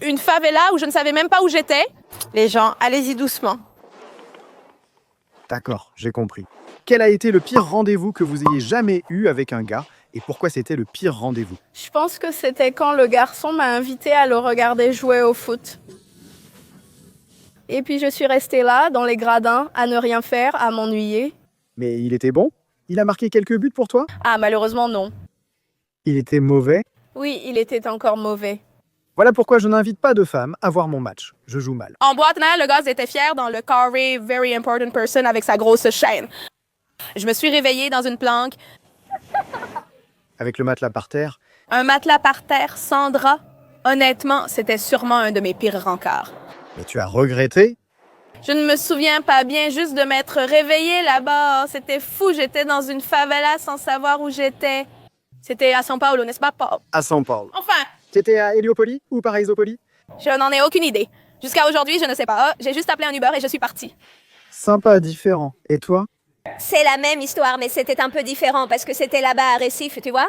une favela où je ne savais même pas où j'étais. Les gens, allez-y doucement. D'accord, j'ai compris. Quel a été le pire rendez-vous que vous ayez jamais eu avec un gars et pourquoi c'était le pire rendez-vous? Je pense que c'était quand le garçon m'a invité à le regarder jouer au foot. Et puis je suis restée là, dans les gradins, à ne rien faire, à m'ennuyer. Mais il était bon? Il a marqué quelques buts pour toi? Ah, malheureusement, non. Il était mauvais? Oui, il était encore mauvais. Voilà pourquoi je n'invite pas de femmes à voir mon match. Je joue mal. En boîte, le gars était fier dans le carré Very Important Person avec sa grosse chaîne. Je me suis réveillée dans une planque, Avec le matelas par terre, un matelas par terre, sans drap. Honnêtement, c'était sûrement un de mes pires rencarts. mais tu as regretté? Je ne me souviens pas bien juste de m'être réveillée là-bas. C'était fou, j'étais dans une favela sans savoir où j'étais. C'était à São Paulo, n'est-ce pas, Paul? À São Paulo. Enfin, T'étais à Héliopolis ou Paraisópolis? je n'en ai aucune idée. Jusqu'à aujourd'hui, je ne sais pas. J'ai juste appelé un Uber et je suis partie. Sympa, différent. Et toi? C'est la même histoire, mais c'était un peu différent parce que c'était là-bas à Recife, tu vois.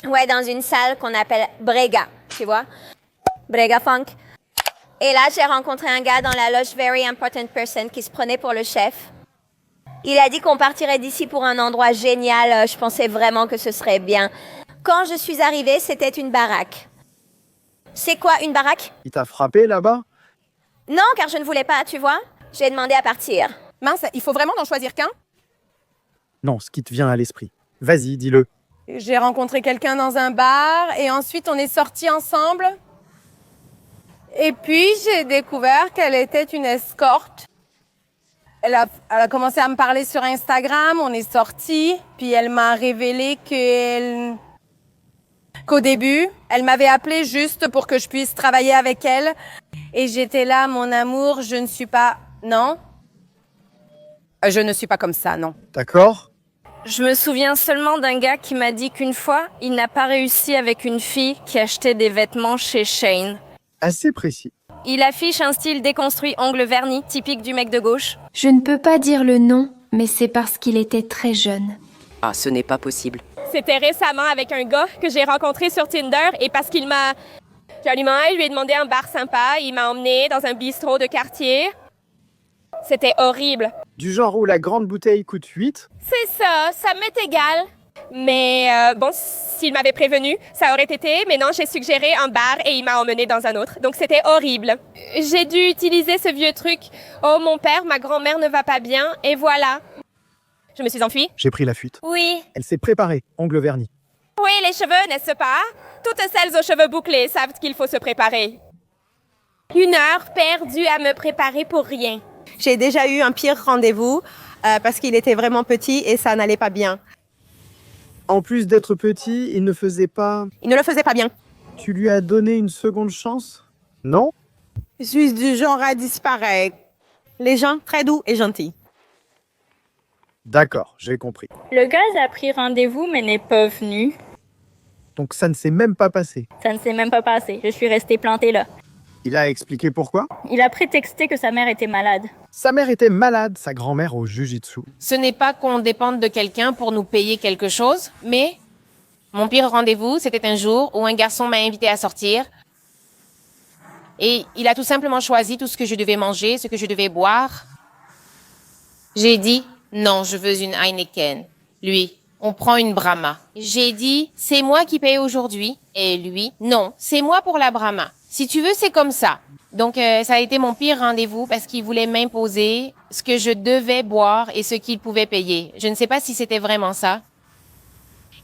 Ouais, dans une salle qu'on appelle Brega, tu vois. Brega Funk. Et là, j'ai rencontré un gars dans la loge Very Important Person qui se prenait pour le chef. Il a dit qu'on partirait d'ici pour un endroit génial. Je pensais vraiment que ce serait bien. Quand je suis arrivée, c'était une baraque. C'est quoi une baraque? Il t'a frappé là-bas? Non, car je ne voulais pas, tu vois. J'ai demandé à partir. Mince, il faut vraiment en choisir qu'un? Non, ce qui te vient à l'esprit. Vas-y, dis-le. J'ai rencontré quelqu'un dans un bar et ensuite on est sortis ensemble. Et puis j'ai découvert qu'elle était une escorte. Elle a commencé à me parler sur Instagram, on est sortis, puis elle m'a révélé qu'au début, elle m'avait appelé juste pour que je puisse travailler avec elle. Et j'étais là, mon amour, je ne suis pas... Non. Je ne suis pas comme ça, non. D'accord? Je me souviens seulement d'un gars qui m'a dit qu'une fois, il n'a pas réussi avec une fille qui achetait des vêtements chez Shein. Assez précis. Il affiche un style déconstruit ongle verni, typique du mec de gauche. Je ne peux pas dire le nom, mais c'est parce qu'il était très jeune. Ah, ce n'est pas possible. C'était récemment avec un gars que j'ai rencontré sur Tinder et parce qu'il m'a... Joliment, il lui ai demandé un bar sympa, il m'a emmené dans un bistrot de quartier. C'était horrible. Du genre où la grande bouteille coûte 8? C'est ça, ça m'est égal. Mais bon, s'il m'avait prévenu, ça aurait été. Mais non, j'ai suggéré un bar et il m'a emmené dans un autre. Donc c'était horrible. J'ai dû utiliser ce vieux truc. Oh, mon père, ma grand-mère ne va pas bien. Et voilà. Je me suis enfuie. J'ai pris la fuite. Oui. Elle s'est préparée, ongle verni. Oui, les cheveux, n'est-ce pas? Toutes celles aux cheveux bouclés savent qu'il faut se préparer. 1 heure perdue à me préparer pour rien. J'ai déjà eu un pire rendez-vous parce qu'il était vraiment petit et ça n'allait pas bien. En plus d'être petit, il ne faisait pas... Il ne le faisait pas bien. Tu lui as donné une seconde chance? Non? Je suis du genre à disparaître. Les gens, très doux et gentils. D'accord, j'ai compris. Le gars a pris rendez-vous mais n'est pas venu. Donc ça ne s'est même pas passé. Ça ne s'est même pas passé. Je suis restée plantée là. Il a expliqué pourquoi? Il a prétexté que sa mère était malade. Sa mère était malade, sa grand-mère au jujitsu. Ce n'est pas qu'on dépende de quelqu'un pour nous payer quelque chose, mais mon pire rendez-vous, c'était un jour où un garçon m'a invité à sortir et il a tout simplement choisi tout ce que je devais manger, ce que je devais boire. J'ai dit, non, je veux une Heineken. Lui, on prend une Brahma. J'ai dit, c'est moi qui paye aujourd'hui. Et lui, non, c'est moi pour la Brahma. Si tu veux, c'est comme ça. Donc, ça a été mon pire rendez-vous parce qu'il voulait m'imposer ce que je devais boire et ce qu'il pouvait payer. Je ne sais pas si c'était vraiment ça.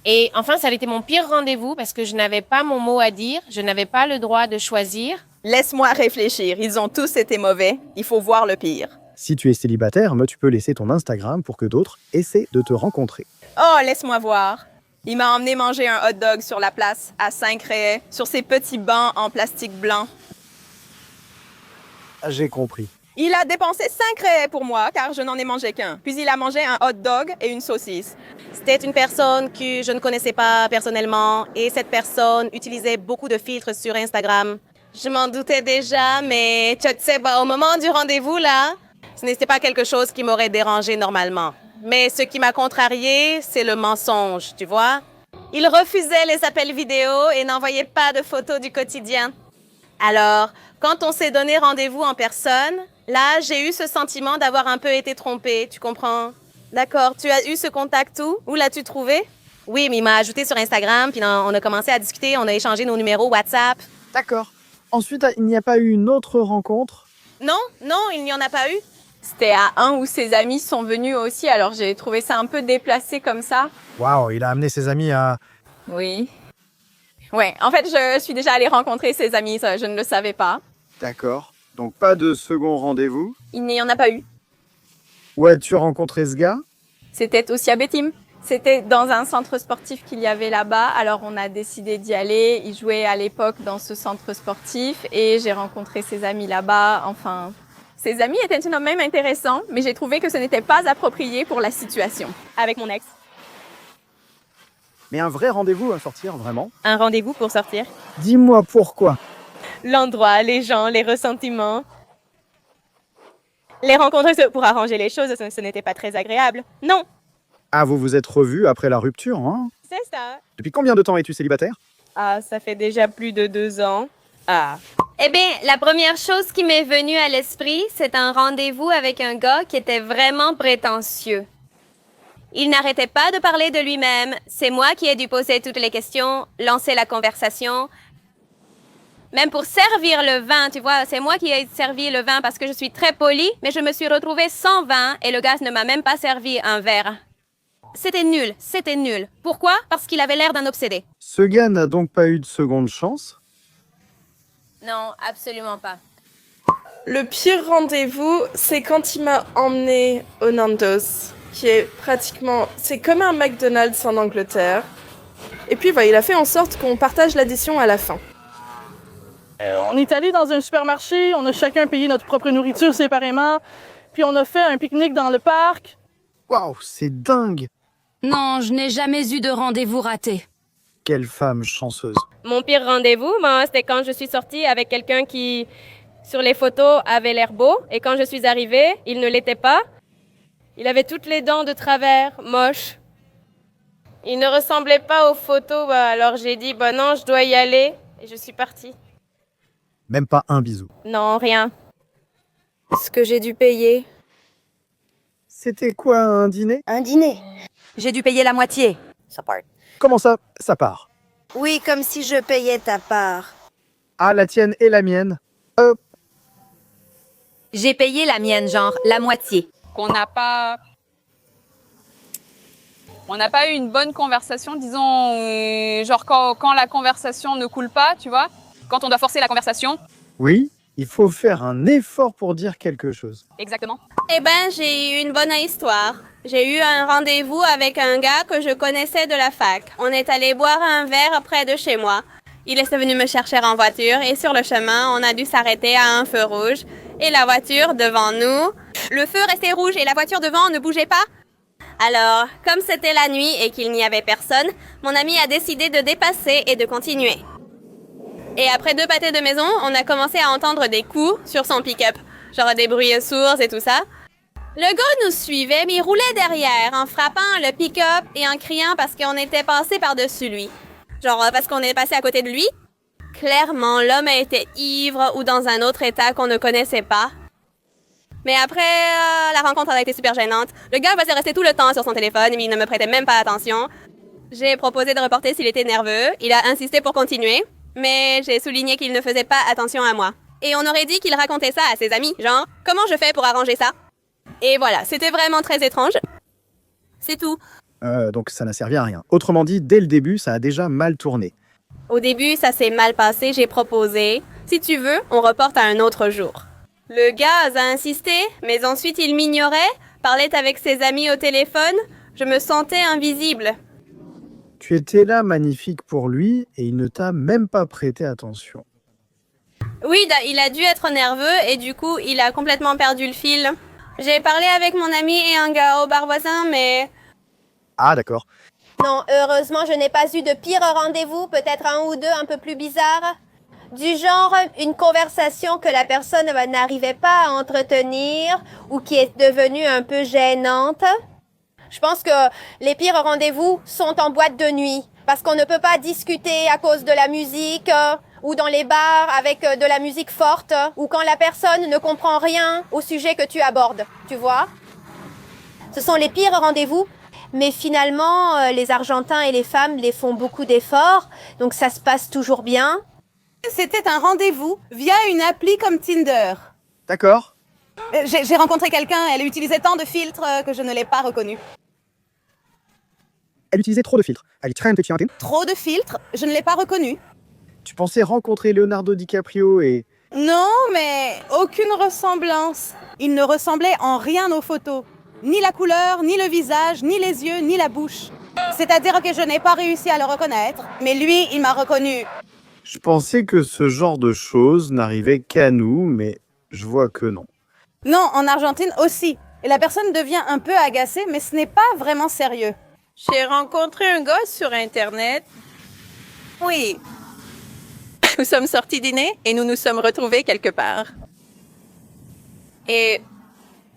Et enfin, ça a été mon pire rendez-vous parce que je n'avais pas mon mot à dire. Je n'avais pas le droit de choisir. Laisse-moi réfléchir. Ils ont tous été mauvais. Il faut voir le pire. Si tu es célibataire, tu peux laisser ton Instagram pour que d'autres essaient de te rencontrer. Oh, laisse-moi voir. Il m'a emmené manger un hot dog sur la place, à Saint-Créais, sur ces petits bancs en plastique blanc. Ah, j'ai compris. Il a dépensé 5 réais pour moi, car je n'en ai mangé qu'un. Puis il a mangé un hot dog et une saucisse. C'était une personne que je ne connaissais pas personnellement et cette personne utilisait beaucoup de filtres sur Instagram. Je m'en doutais déjà, mais tu sais, au moment du rendez-vous, là, ce n'était pas quelque chose qui m'aurait dérangé normalement. Mais ce qui m'a contrarié, c'est le mensonge, tu vois. Il refusait les appels vidéo et n'envoyait pas de photos du quotidien. Alors, quand on s'est donné rendez-vous en personne, là, j'ai eu ce sentiment d'avoir un peu été trompée, tu comprends? D'accord, tu as eu ce contact où? Où l'as-tu trouvé? Oui, mais il m'a ajouté sur Instagram, puis on a commencé à discuter, on a échangé nos numéros WhatsApp. D'accord. Ensuite, il n'y a pas eu une autre rencontre? Non, non, il n'y en a pas eu. C'était à un où ses amis sont venus aussi, alors j'ai trouvé ça un peu déplacé comme ça. Waouh, il a amené ses amis à... Oui. Ouais, en fait, je suis déjà allée rencontrer ses amis, ça, je ne le savais pas. D'accord. Donc pas de second rendez-vous. Il n'y en a pas eu. Où as-tu rencontré ce gars? C'était aussi à Bétim. C'était dans un centre sportif qu'il y avait là-bas, alors on a décidé d'y aller. Il jouait à l'époque dans ce centre sportif et j'ai rencontré ses amis là-bas. Enfin, ses amis étaient tout de même intéressants, mais j'ai trouvé que ce n'était pas approprié pour la situation. Avec mon ex. Mais un vrai rendez-vous à sortir, vraiment? Un rendez-vous pour sortir. Dis-moi pourquoi. L'endroit, les gens, les ressentiments. Les rencontres pour arranger les choses, ce n'était pas très agréable. Non, Ah, vous vous êtes revus après la rupture, hein? c'est ça. Depuis combien de temps es-tu célibataire? Ah, ça fait déjà plus de 2 ans. Ah. Eh bien, la première chose qui m'est venue à l'esprit, c'est un rendez-vous avec un gars qui était vraiment prétentieux. Il n'arrêtait pas de parler de lui-même. C'est moi qui ai dû poser toutes les questions, lancer la conversation. Même pour servir le vin, tu vois, c'est moi qui ai servi le vin parce que je suis très polie, mais je me suis retrouvée sans vin et le gars ne m'a même pas servi un verre. C'était nul, c'était nul. Pourquoi? Parce qu'il avait l'air d'un obsédé. Ce gars n'a donc pas eu de seconde chance? Non, absolument pas. Le pire rendez-vous, c'est quand il m'a emmené au Nando's, qui est pratiquement... C'est comme un McDonald's en Angleterre. Et puis, il a fait en sorte qu'on partage l'addition à la fin. On est allé dans un supermarché, on a chacun payé notre propre nourriture séparément, puis on a fait un pique-nique dans le parc. Waouh, c'est dingue! Non, je n'ai jamais eu de rendez-vous raté. Quelle femme chanceuse. Mon pire rendez-vous, c'était quand je suis sortie avec quelqu'un qui, sur les photos, avait l'air beau. Et quand je suis arrivée, il ne l'était pas. Il avait toutes les dents de travers, moche. Il ne ressemblait pas aux photos, alors j'ai dit, non, je dois y aller. Et je suis partie. Même pas un bisou. Non, rien. Ce que j'ai dû payer. C'était quoi, un dîner? Un dîner. J'ai dû payer la moitié. Ça part. Comment ça, ça part? Oui, comme si je payais ta part. Ah, la tienne et la mienne. J'ai payé la mienne, genre la moitié. On n'a pas eu une bonne conversation, disons, genre quand la conversation ne coule pas, tu vois, quand on doit forcer la conversation. Oui, il faut faire un effort pour dire quelque chose. Exactement. Eh ben, j'ai eu une bonne histoire. J'ai eu un rendez-vous avec un gars que je connaissais de la fac. On est allé boire un verre près de chez moi. Il est venu me chercher en voiture et sur le chemin, on a dû s'arrêter à un feu rouge. Et la voiture devant nous, le feu restait rouge et la voiture devant ne bougeait pas. Alors, comme c'était la nuit et qu'il n'y avait personne, mon ami a décidé de dépasser et de continuer. Et après 2 pâtés de maison, on a commencé à entendre des coups sur son pick-up. Genre des bruits sourds et tout ça. Le gars nous suivait, mais il roulait derrière en frappant le pick-up et en criant parce qu'on était passé par-dessus lui. Genre parce qu'on est passé à côté de lui. Clairement, l'homme était ivre ou dans un autre état qu'on ne connaissait pas. Mais après, la rencontre a été super gênante. Le gars faisait rester tout le temps sur son téléphone, mais il ne me prêtait même pas attention. J'ai proposé de reporter s'il était nerveux. Il a insisté pour continuer, mais j'ai souligné qu'il ne faisait pas attention à moi. Et on aurait dit qu'il racontait ça à ses amis, genre « Comment je fais pour arranger ça ?» Et voilà, c'était vraiment très étrange. C'est tout. Donc ça n'a servi à rien. Autrement dit, dès le début, ça a déjà mal tourné. Au début, ça s'est mal passé, j'ai proposé « Si tu veux, on reporte à un autre jour. » Le gars a insisté, mais ensuite il m'ignorait, parlait avec ses amis au téléphone. Je me sentais invisible. Tu étais là magnifique pour lui et il ne t'a même pas prêté attention. Oui, il a dû être nerveux et du coup, il a complètement perdu le fil. J'ai parlé avec mon ami et un gars au bar voisin, mais... Ah, d'accord. Non, heureusement, je n'ai pas eu de pire rendez-vous, peut-être un ou deux un peu plus bizarres. Du genre, une conversation que la personne n'arrivait pas à entretenir ou qui est devenue un peu gênante. Je pense que les pires rendez-vous sont en boîte de nuit parce qu'on ne peut pas discuter à cause de la musique. ou dans les bars avec de la musique forte, ou quand la personne ne comprend rien au sujet que tu abordes, tu vois. Ce sont les pires rendez-vous, mais finalement, les Argentins et les femmes les font beaucoup d'efforts, donc ça se passe toujours bien. C'était un rendez-vous via une appli comme Tinder. D'accord. J'ai rencontré quelqu'un, elle utilisait tant de filtres que je ne l'ai pas reconnue. Elle utilisait trop de filtres. Ali très petit intim. Trop de filtres, je ne l'ai pas reconnue. Tu pensais rencontrer Leonardo DiCaprio et... Non, mais aucune ressemblance. Il ne ressemblait en rien aux photos. Ni la couleur, ni le visage, ni les yeux, ni la bouche. C'est-à-dire que je n'ai pas réussi à le reconnaître, mais lui, il m'a reconnue. Je pensais que ce genre de choses n'arrivait qu'à nous, mais je vois que non. Non, en Argentine aussi. Et la personne devient un peu agacée, mais ce n'est pas vraiment sérieux. J'ai rencontré un gars sur Internet. Oui. Nous sommes sortis dîner et nous nous sommes retrouvés quelque part. Et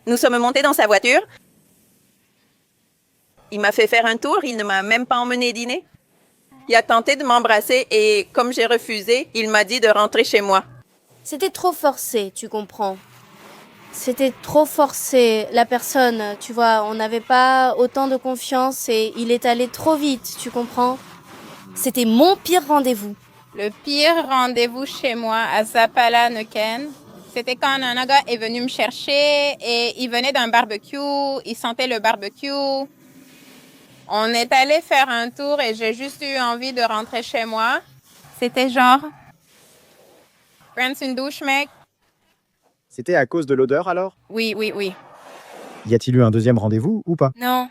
nous sommes montés dans sa voiture. Il m'a fait faire un tour, il ne m'a même pas emmené dîner. Il a tenté de m'embrasser et comme j'ai refusé, il m'a dit de rentrer chez moi. C'était trop forcé, tu comprends. C'était trop forcé. La personne, tu vois, on n'avait pas autant de confiance et il est allé trop vite, tu comprends. C'était mon pire rendez-vous. Le pire rendez-vous chez moi à Zapala, Neuquén, c'était quand un gars est venu me chercher et il venait d'un barbecue, il sentait le barbecue. On est allé faire un tour et j'ai juste eu envie de rentrer chez moi. C'était genre, prends une douche, mec. C'était à cause de l'odeur alors? Oui. Y a-t-il eu un deuxième rendez-vous ou pas? Non,